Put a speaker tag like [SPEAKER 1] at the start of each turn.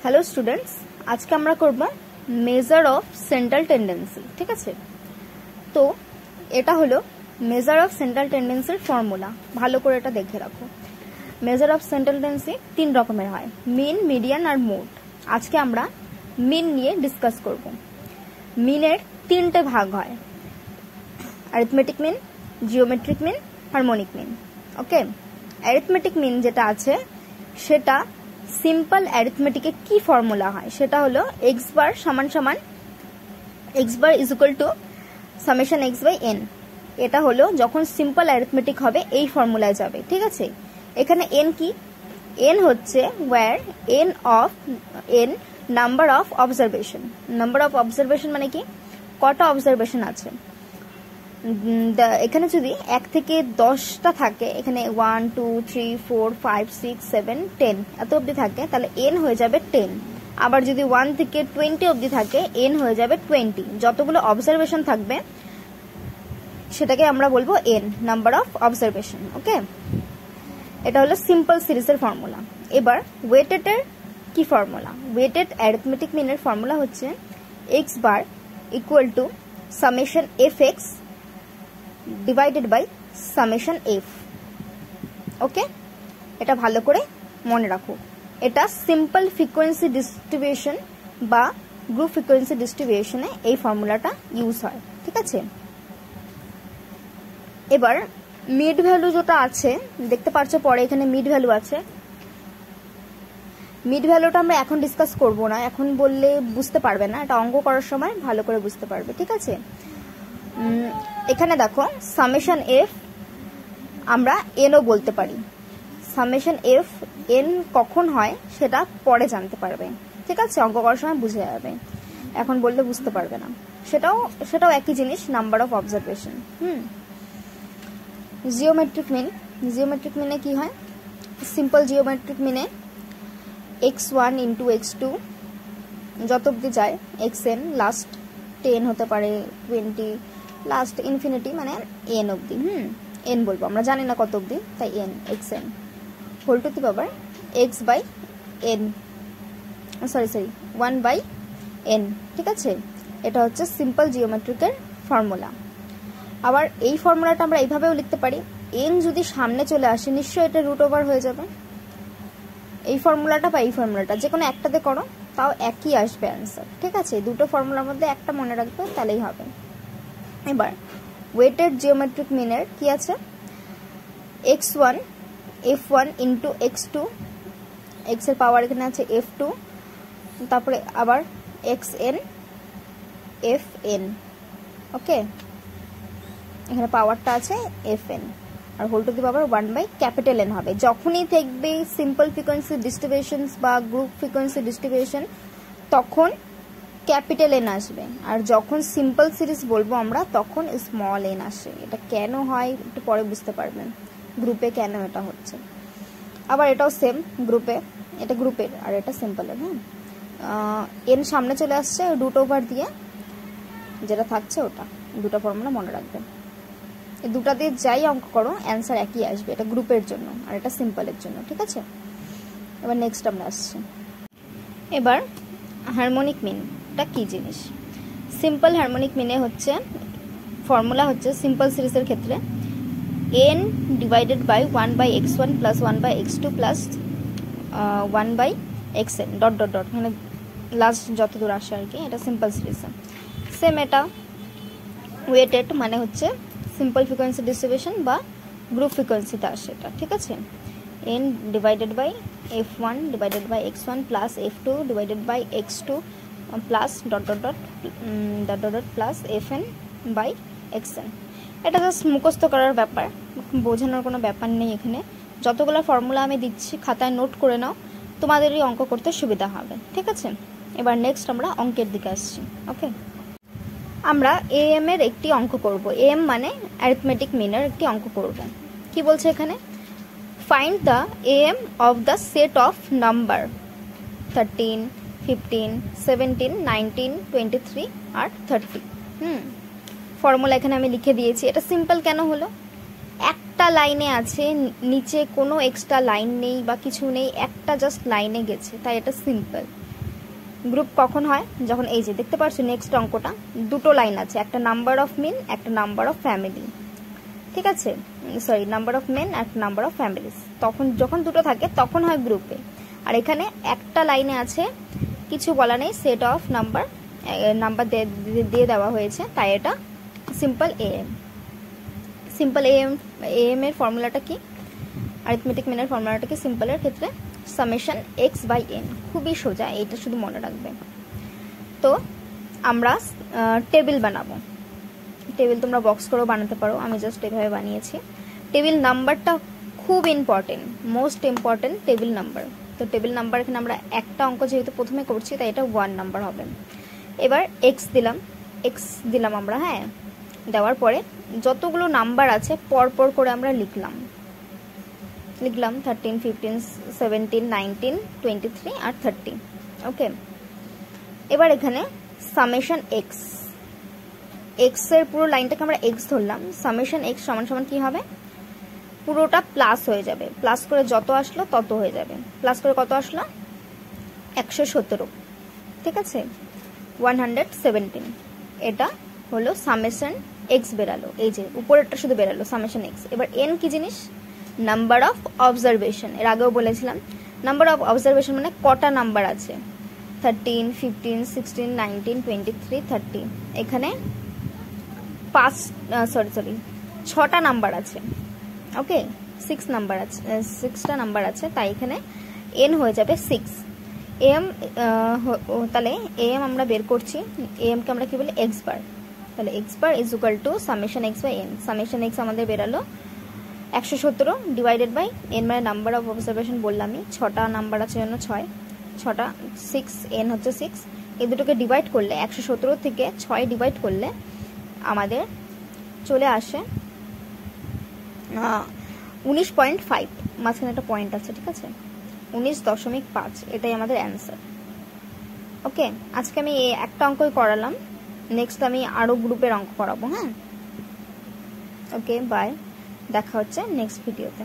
[SPEAKER 1] Hello students, আজকে আমরা করব মেজার অফ সেন্ট্রাল টেন্ডেন্সি। ঠিক আছে, তো এটা হলো মেজার অফ সেন্ট্রাল টেন্ডেন্সির ফর্মুলা। ভালো করে এটা দেখে রাখো। মেজার অফ সেন্ট্রাল টেন্ডেন্সি তিন রকমের হয়, মিন, মিডিয়ান আর মোড। আজকে আমরা মিন নিয়ে ডিসকাস করব। মিনের তিনটে ভাগ হয়, arithmetic mean, geometric mean, harmonic mean. Okay, arithmetic mean যেটা আছে সেটা সিম্পল অ্যারিথমেটিকে কি ফর্মুলা হয় সেটা হলো এক্স বার সমান সমান X bar is equal to summation x by N. এটা হলো যখন সিম্পল অ্যারিথমেটিক হবে এই ফর্মুলায় যাবে। ঠিক আছে, এখানে এন কি? এন হচ্ছে where N number of observation. Number of observation মানে কি, কটা অবজারভেশন আছে। এখানে যদি 1 থেকে 10টা থাকে, এখানে 1 2 3 4 5 6 7 10 এত অবধি থাকে, তাহলে এন হয়ে যাবে 10। আবার যদি 1 থেকে 20 অবধি থাকে, এন হয়ে যাবে 20। যতগুলো অবজারভেশন থাকবে সেটাকে আমরা বলবো N, number of observation. Okay, এটা হলো সিম্পল সিরিজের ফর্মুলা। এবার ওয়েটেডের কি ফর্মুলা? ওয়েটেড অ্যারিথমেটিক মিনের ফর্মুলা হচ্ছে X bar equal to summation F X divided by summation F. Okay, এটা ভালো করে মনে রাখো। এটা সিম্পল ফ্রিকোয়েন্সি ডিস্ট্রিবিউশন বা গ্রুপ ফ্রিকোয়েন্সি ডিস্ট্রিবিউশনে এই ফর্মুলাটা ইউজ হয়। ঠিক আছে, এবার মিড ভ্যালু যেটা আছে দেখতে পাচ্ছ, পরে এখানে মিড ভ্যালু আছে। মিড ভ্যালুটা আমরা এখন ডিসকাস করব না, এখন বললে বুঝতে পারবে না, এটা অঙ্ক করার সময় ভালো করে বুঝতে পারবে। ঠিক আছে, এখানে দেখো সামেশন এফ আমরা এনও বলতে পারি। সামেশন এফ এন কখন হয় সেটা পরে জানতে পারবে। ঠিক আছে, অঙ্ক করার সময় বুঝে যাবে, এখন বললে বুঝতে পারবে না। সেটাও একই জিনিস, number of observation. Geometric mean, geometric মিনে কি হয়? সিম্পল জিওমেট্রিক মিনে x1 ইন্টু x2 যত অব্দি যায়, xn লাস্ট 10 হতে পারে, 20 লাস্ট ইনফিনিটি, মানে এন অব্দি। এন বলবো, আমরা জানি না কত অব্দি, তাই N, xn whole to the power x by N, sorry 1 by N. ঠিক আছে, এটা হচ্ছে সিম্পল জিওমেট্রিকের ফর্মুলা। আবার এই ফর্মুলাটা আমরা এইভাবেও লিখতে পারি, এন যদি সামনে চলে আসে নিশ্চয়ই এটা রুট ওভার হয়ে যাবে। এই ফর্মুলাটা বা এই ফর্মুলাটা যে কোনো একটাতে করো, তাও একই আসবে অ্যান্সার। ঠিক আছে, দুটো ফর্মুলার মধ্যে একটা মনে রাখবে, তাহলেই হবে। এবার ওয়েটেড জিওমেট্রিক মিনের কি আছে? x1 f1 into x2, x এর পাওয়ার এখানে আছে f2, তারপরে আবার xn fn। ওকে, এখানে পাওয়ারটা আছে fn, আর whole to the power 1 by capital N হবে। যখনই দেখবে সিম্পল ফ্রিকোয়েন্সি ডিস্ট্রিবিউশন বা গ্রুপ ফ্রিকোয়েন্সি ডিস্ট্রিবিউশন তখন ক্যাপিটাল এন আসবে, আর যখন সিম্পল সিরিজ বলবো আমরা তখন স্মল এন আসে। এটা কেন হয় একটু পরে বুঝতে পারবেন, গ্রুপে কেন এটা হচ্ছে। আবার এটাও সেম, গ্রুপে, এটা গ্রুপের আর এটা সিম্পলের। এন সামনে চলে আসছে রুট ওভার দিয়ে, যেটা থাকছে ওটা। দুটো ফর্মুলা মনে রাখবেন, এই দুটা দিয়ে যাই অঙ্ক করো অ্যান্সার একই আসবে। এটা গ্রুপের জন্য আর এটা সিম্পলের জন্য। ঠিক আছে, এবার নেক্সট আমরা আসছি। এবার হারমোনিক মিনটা কি জিনিস? সিম্পল হারমোনিক মিনে হচ্ছে ফর্মুলা হচ্ছে সিম্পল সিরিজের ক্ষেত্রে N divided by 1 by x1 plus 1 by x2 plus 1 by xn dot dot dot, মানে লাস্ট যত দূর আসে আর কি। এটা সিম্পল সিরিজ। সেম এটা ওয়েটেড মানে হচ্ছে সিম্পল ফ্রিকোয়েন্সি ডিস্ট্রিবিউশন বা গ্রুপ ফ্রিকোয়েন্সিতে আসে এটা। ঠিক আছে, N divided by f1 divided by x1 plus f2 divided by x2 plus dot dot dot dot dot dot plus fn by xn। এটা জাস্ট মুখস্থ করার ব্যাপার, বোঝানোর কোনো ব্যাপার নেই এখানে। যতগুলো ফর্মুলা আমি দিচ্ছি খাতায় নোট করে নাও, তোমাদেরই অঙ্ক করতে সুবিধা হবে। ঠিক আছে, এবার নেক্সট আমরা অঙ্কের দিকে আসছি। ওকে, আমরা এএম এর একটি অঙ্ক করব। এএম মানে অ্যারিথমেটিক মিনের একটি অঙ্ক করব। কি বলছে এখানে? Find the AM of the set of number 13 15 17 19 23 আর 30। ফর্মুলা এখানে আমি লিখে দিয়েছি। এটা সিম্পল কেন হলো? একটা লাইনে আছে, নিচে কোনো এক্সট্রা লাইন নেই বা কিছু নেই, একটা জাস্ট লাইনে গেছে, তাই এটা সিম্পল। গ্রুপ কখন হয়, যখন এই যে দেখতে পাচ্ছ নেক্সট অঙ্কটা দুটো লাইন আছে, একটা নাম্বার অফ মিন, একটা নাম্বার অফ ফ্যামিলি, ঠিক আছে, সরি নাম্বার অফ মেন আর নাম্বার অফ ফ্যামিলিজ, তখন যখন দুটো থাকে তখন হয় গ্রুপে। আর এখানে একটা লাইনে আছে, কিছু বলা নেই, সেট অফ নাম্বার দিয়ে দেওয়া হয়েছে, তাই এটা সিম্পল এএম। সিম্পল এএম এর ফর্মুলাটা কি, অ্যারিথমেটিক মিনের ফর্মুলাটা কি সিম্পলের ক্ষেত্রে সামেশন এক্স বাই এন, খুবই সোজা, এইটা শুধু মনে রাখবে। তো আমরা টেবিল বানাবো, টেবিল তোমরা বক্স করেও বানাতে পারো, আমি জাস্ট এভাবে বানিয়েছি। টেবিল নাম্বারটা খুব important, most important table number. তো টেবিল নাম্বার এখানে আমরা একটা অঙ্ক যেহেতু প্রথমে করছি তাই এটা 1 নাম্বার হবে। এবার এক্স দিলাম আমরা, হ্যাঁ, দেওয়ার পরে যতগুলো নাম্বার আছে পরপর করে আমরা লিখলাম 13, 15, 17, 19, 23 আর 30। ওকে, এবার এখানে সামেশন এক্স এর পুরো লাইনটাকে আমরা এক্স ধরলাম, সামেশন এক্স সমান সমান কি হবে, পুরোটা প্লাস হয়ে যাবে, প্লাস করে যত আসলো তত হয়ে যাবে, প্লাস করে কত আসলো 117, ঠিক আছে, 117। এটা হলো সামেশন এক্স বেরালো, এই যে উপরেরটা শুধু বেরালো সামেশন এক্স। এবার এন কি জিনিস, নাম্বার অফ অবজারভেশন, এর আগেও বলেছিলাম নাম্বার অফ অবজারভেশন মানে কটা নাম্বার আছে, 13, 15, 16, 19, 23, 30। এখানে 6টা নাম্বার আছে, ওকে, 6টা নাম্বার আছে, তাই এখানে এন হয়ে যাবে 6। এম তাহলে এম আমরা বের করছি, এম কে আমরা কি বলি এক্স বার, তাহলে x bar is equal to summation x by n. Summation x আমাদের বেরালো 117 ডিভাইডেড বাই এন মানে নাম্বার অফ অবজারভেশন বললামই, 6টা নাম্বার আছে জন্য 6টা 6, এন হচ্ছে 6, এই দুটোকে ডিভাইড করলে 117 থেকে 6 ডিভাইড করলে আমাদের চলে আসে 19.5, মাঝখানে একটা পয়েন্ট আছে, ঠিক আছে, 19.5, এটাই আমাদের অ্যান্সার। ওকে, আজকে আমি এই একটা অঙ্কই করালাম, নেক্সট আমি আরো গ্রুপের অঙ্ক করাবো, হ্যাঁ। ওকে, বাই, দেখা হচ্ছে নেক্সট ভিডিওতে।